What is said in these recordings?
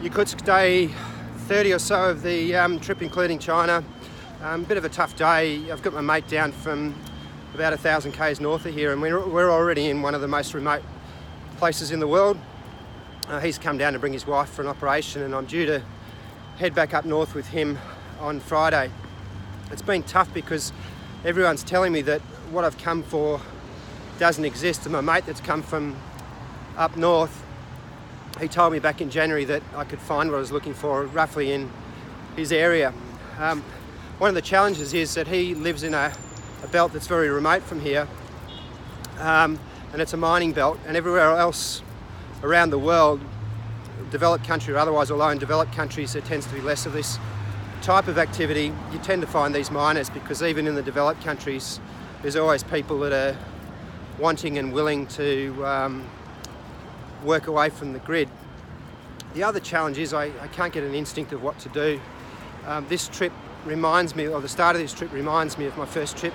Yakutsk day 30 or so of the trip, including China. Bit of a tough day. I've got my mate down from about 1,000 k's north of here, and we're already in one of the most remote places in the world. He's come down to bring his wife for an operation, and I'm due to head back up north with him on Friday. It's been tough because everyone's telling me that what I've come for doesn't exist, and my mate that's come from up north, he told me back in January that I could find what I was looking for roughly in his area. One of the challenges is that he lives in a belt that's very remote from here, and it's a mining belt, and everywhere else around the world, developed country or otherwise, although in developed countries there tends to be less of this type of activity, you tend to find these miners, because even in the developed countries there's always people that are wanting and willing to work away from the grid. The other challenge is I can't get an instinct of what to do. This trip reminds me, or the start of this trip reminds me of my first trip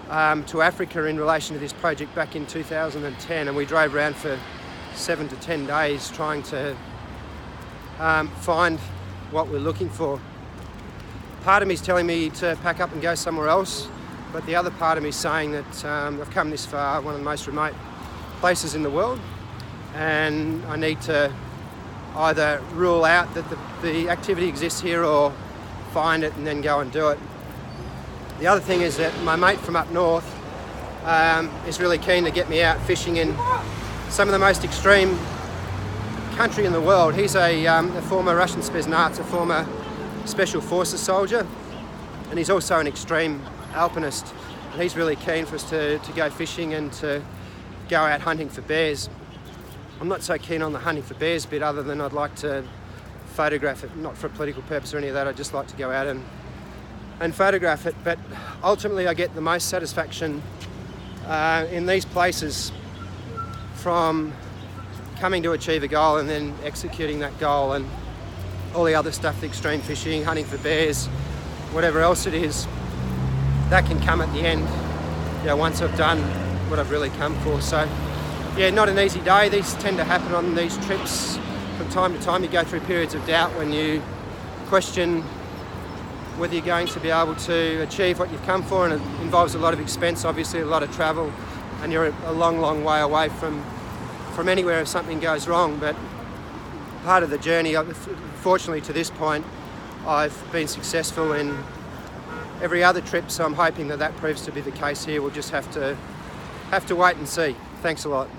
to Africa in relation to this project back in 2010, and we drove around for 7 to 10 days trying to find what we're looking for. Part of me is telling me to pack up and go somewhere else, but the other part of me is saying that I've come this far, one of the most remote places in the world, and I need to either rule out that the activity exists here or find it and then go and do it. The other thing is that my mate from up north is really keen to get me out fishing in some of the most extreme country in the world. He's a former Russian Spetsnaz, a former Special Forces soldier, and he's also an extreme alpinist, and he's really keen for us to go fishing and to go out hunting for bears. I'm not so keen on the hunting for bears bit, other than I'd like to photograph it, not for a political purpose or any of that. I'd just like to go out and photograph it. But ultimately I get the most satisfaction in these places from coming to achieve a goal and then executing that goal, and all the other stuff, the extreme fishing, hunting for bears, whatever else it is, that can come at the end, once I've done what I've really come for. So yeah, not an easy day. These tend to happen on these trips. From time to time you go through periods of doubt when you question whether you're going to be able to achieve what you've come for, and it involves a lot of expense, obviously, a lot of travel, and you're a long, long way away from anywhere if something goes wrong. But part of the journey, fortunately to this point, I've been successful in every other trip, so I'm hoping that proves to be the case here. We'll just have to wait and see. Thanks a lot.